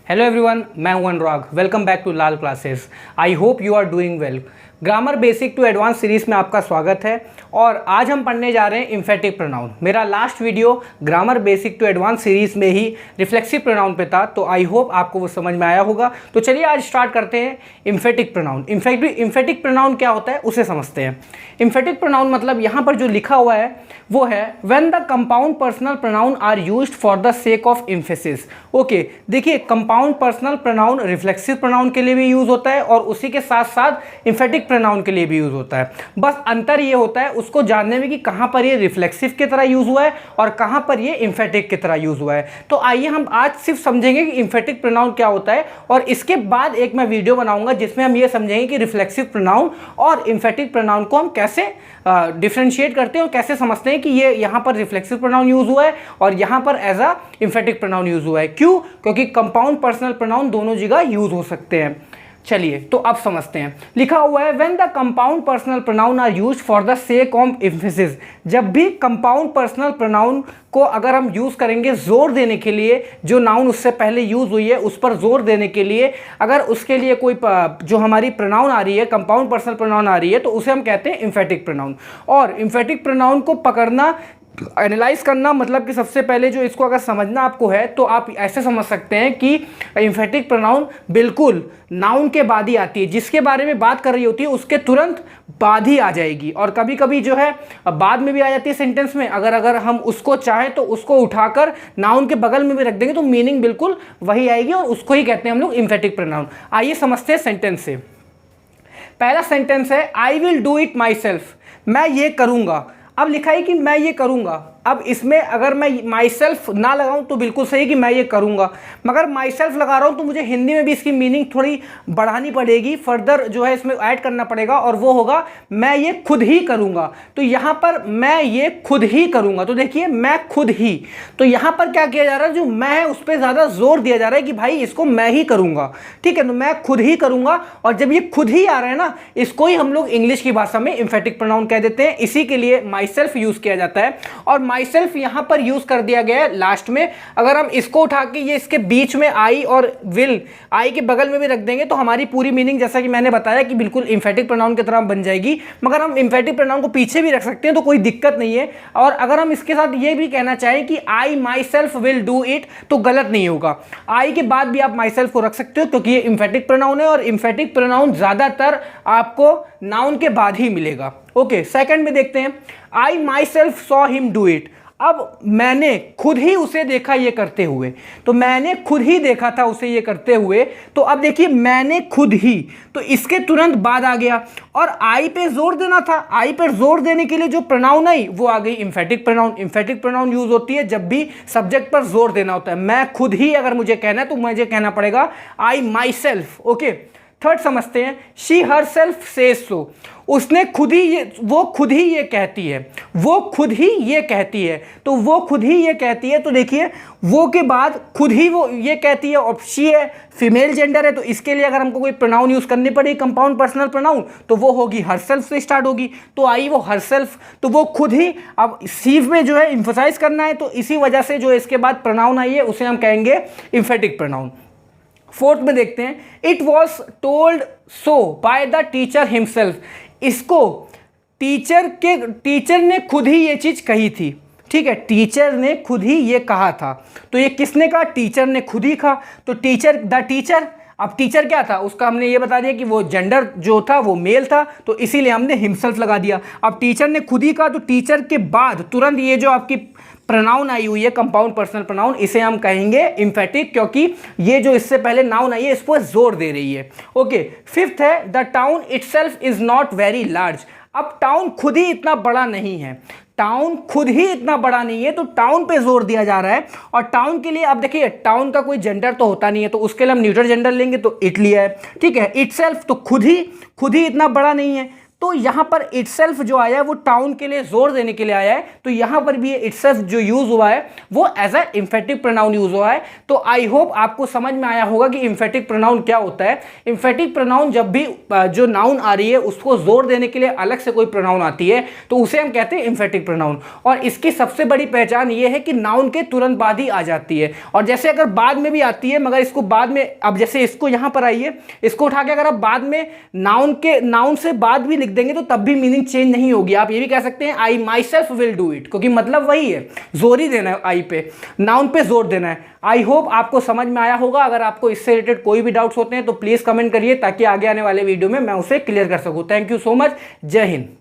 Hello everyone, मैं हूं Anurag. Welcome back to Lal classes. I hope you are doing well. Grammar basic to advance series में आपका स्वागत है और आज हम पढ़ने जा रहे हैं इम्फेटिक प्रोनाउन। मेरा last video grammar basic to advance series में ही रिफ्लेक्सिव प्रोनाउन पे था, तो आई होप आपको वो समझ में आया होगा। तो चलिए आज स्टार्ट करते हैं इम्फेटिक प्रोनाउन। इम्फेटिक प्रोनाउन क्या होता है उसे समझते हैं। इम्फेटिक प्रोनाउन मतलब यहाँ पर जो लिखा हुआ है वो है when the compound personal pronoun are used for the sake of emphasis. Okay, देखिए compound personal pronoun reflexive pronoun के लिए भी यूज होता है और उसी के साथ साथ इम्फेटिक प्रोनाउन के लिए भी यूज होता है। बस अंतर ये होता है उसको जानने में कि कहां पर ये रिफ्लेक्सिव की तरह यूज हुआ है और कहां पर ये इम्फेटिक की तरह यूज हुआ है। तो आइए हम आज सिर्फ समझेंगे कि इम्फेटिक प्रोनाउन क्या होता है और इसके बाद एक मैं वीडियो बनाऊंगा जिसमें हम ये समझेंगे कि रिफ्लेक्सिव प्रोनाउन और इम्फेटिक प्रोनाउन को हम कैसे डिफरेंशिएट करते हैं और कैसे समझते हैं कि ये यहाँ पर रिफ्लेक्सिव प्रोनाउन यूज हुआ है और यहाँ पर as a emphatic pronoun use हुआ है। क्यों? क्योंकि कंपाउंड पर्सनल प्रोनाउन दोनों जगह यूज हो सकते हैं। चलिए तो अब समझते हैं। लिखा हुआ है when the compound personal pronoun are used for the sake of emphasis. जब भी कंपाउंड पर्सनल प्रोनाउन को अगर हम यूज करेंगे जोर देने के लिए, जो नाउन उससे पहले यूज हुई है उस पर जोर देने के लिए, अगर उसके लिए कोई जो हमारी प्रोनाउन आ रही है, कंपाउंड पर्सनल प्रोनाउन आ रही है, तो उसे हम कहते हैं इम्फेटिक प्रोनाउन। और इम्फेटिक प्रोनाउन को पकड़ना, एनालाइज करना, मतलब कि सबसे पहले जो इसको अगर समझना आपको है तो आप ऐसे समझ सकते हैं कि इम्फेटिक प्रोनाउन बिल्कुल नाउन के बाद ही आती है। जिसके बारे में बात कर रही होती है उसके तुरंत बाद ही आ जाएगी और कभी कभी जो है बाद में भी आ जाती है सेंटेंस में। अगर हम उसको चाहें तो उसको उठाकर नाउन के बगल में भी रख देंगे तो मीनिंग बिल्कुल वही आएगी और उसको ही कहते हैं हम लोग इम्फेटिक प्रोनाउन। आइए समझते हैं सेंटेंस से। पहला सेंटेंस है I will do it my self. मैं ये करूँगा। अब लिखा है कि मैं ये करूँगा। अब इसमें अगर मैं माई सेल्फ ना लगाऊं तो बिल्कुल सही कि मैं ये करूँगा, मगर माई सेल्फ लगा रहा हूं तो मुझे हिंदी में भी इसकी मीनिंग थोड़ी बढ़ानी पड़ेगी, फर्दर जो है इसमें ऐड करना पड़ेगा और वो होगा मैं ये खुद ही करूँगा। तो यहाँ पर मैं ये खुद ही करूँगा, तो देखिए मैं खुद ही, तो यहाँ पर क्या किया जा रहा है, जो मैं है उस पर ज़्यादा जोर दिया जा रहा है कि भाई इसको मैं ही करूँगा। ठीक है, तो मैं खुद ही करूँगा। और जब ये खुद ही आ रहा है ना, इसको ही हम लोग इंग्लिश की भाषा में इम्फेटिक प्रोनाउन कह देते हैं। इसी के लिए माई सेल्फ यूज़ किया जाता है और माई सेल्फ यहां पर यूज कर दिया गया है लास्ट में। अगर हम इसको उठा के ये इसके बीच में आई और विल, आई के बगल में भी रख देंगे तो हमारी पूरी मीनिंग जैसा कि मैंने बताया कि बिल्कुल इम्फेटिक प्रोनाउन की तरह बन जाएगी। मगर हम इम्फेटिक प्रोनाउन को पीछे भी रख सकते हैं तो कोई दिक्कत नहीं है। और अगर हम इसके साथ ये भी कहना चाहें कि I myself will do it तो गलत नहीं होगा। आई के बाद भी आप माई सेल्फ को रख सकते हो क्योंकि ये इम्फेटिक प्रोनाउन है और इम्फेटिक प्रोनाउन ज्यादातर आपको नाउन के बाद ही मिलेगा। ओके, सेकंड में देखते हैं I myself saw him do it. अब मैंने खुद ही उसे देखा ये करते हुए, तो मैंने खुद ही देखा था उसे ये करते हुए। तो अब देखिए मैंने खुद ही, तो इसके तुरंत बाद आ गया और आई पे जोर देना था। आई पे जोर देने के लिए जो प्रोनाउन आई वो आ गई emphatic pronoun. Emphatic pronoun use होती है जब भी सब्जेक्ट पर जोर देना होता है। मैं खुद ही अगर मुझे कहना है तो मुझे कहना पड़ेगा आई माई सेल्फ। ओके, थर्ड समझते हैं she her self says so. उसने खुद ही ये, वो खुद ही ये कहती है, वो खुद ही ये कहती है, तो वो खुद ही ये कहती है। तो देखिए वो के बाद खुद ही वो ये कहती है और शी है, फीमेल जेंडर है, तो इसके लिए अगर हमको कोई प्रोनाउन यूज करनी पड़ेगी कंपाउंड पर्सनल प्रोनाउन तो वो होगी हर सेल्फ से स्टार्ट होगी। तो आई वो हर सेल्फ, तो वो खुद ही। अब सीव में जो है इम्फोसाइज करना है तो इसी वजह से जो इसके बाद प्रोनाउन आई है उसे हम कहेंगे इम्फेटिक प्रोनाउन। फोर्थ में देखते हैं it was told so by the teacher himself. इसको टीचर ने खुद ही ये चीज कही थी। ठीक है, टीचर ने खुद ही ये कहा था। तो ये किसने कहा? टीचर ने खुद ही कहा। तो टीचर, द टीचर, अब टीचर क्या था उसका हमने ये बता दिया कि वो जेंडर जो था वो मेल था, तो इसीलिए हमने हिमसेल्फ लगा दिया। अब टीचर ने खुद ही कहा तो टीचर के बाद तुरंत ये जो आपकी प्रोनाउन आई हुई है कंपाउंड पर्सनल प्रोनाउन, इसे हम कहेंगे इम्फेटिक क्योंकि ये जो इससे पहले नाउन आई है इस पर जोर दे रही है। ओके, फिफ्थ है the town itself is not very large. अब टाउन खुद ही इतना बड़ा नहीं है, टाउन खुद ही इतना बड़ा नहीं है, तो टाउन पे जोर दिया जा रहा है। और टाउन के लिए अब देखिए टाउन का कोई जेंडर तो होता नहीं है तो उसके लिए हम न्यूट्रल जेंडर लेंगे तो इट लिया है। ठीक है, इटसेल्फ तो खुद ही इतना बड़ा नहीं है, तो यहाँ पर इटसेल्फ जो आया है वो टाउन के लिए जोर देने के लिए आया है, तो यहाँ पर भी इटसेल्फ जो यूज हुआ है वो एज अ इंफेटिक प्रोनाउन यूज हुआ है। तो आई होप आपको समझ में आया होगा कि इंफेटिक प्रोनाउन क्या होता है। इंफेटिक प्रोनाउन जब भी जो नाउन आ रही है उसको जोर देने के लिए अलग से कोई प्रोनाउन आती है तो उसे हम कहते हैं इंफेटिक प्रोनाउन। और इसकी सबसे बड़ी पहचान ये है कि नाउन के तुरंत बाद ही आ जाती है, और जैसे अगर बाद में भी आती है मगर इसको बाद में, अब जैसे इसको यहां पर आई है, इसको उठा के अगर आप बाद में नाउन से बाद भी लिख देंगे तो तब भी मीनिंग चेंज नहीं होगी। आप ये भी कह सकते हैं I myself will do it, क्योंकि मतलब वही है, जोर ही देना है, आई पे, नाउन पे जोर देना है। आई होप आपको समझ में आया होगा। अगर आपको इससे रिलेटेड कोई भी डाउट्स होते हैं तो प्लीज कमेंट करिए ताकि आगे आने वाले वीडियो में मैं उसे क्लियर कर सकूं। Thank you so much. जय हिंद।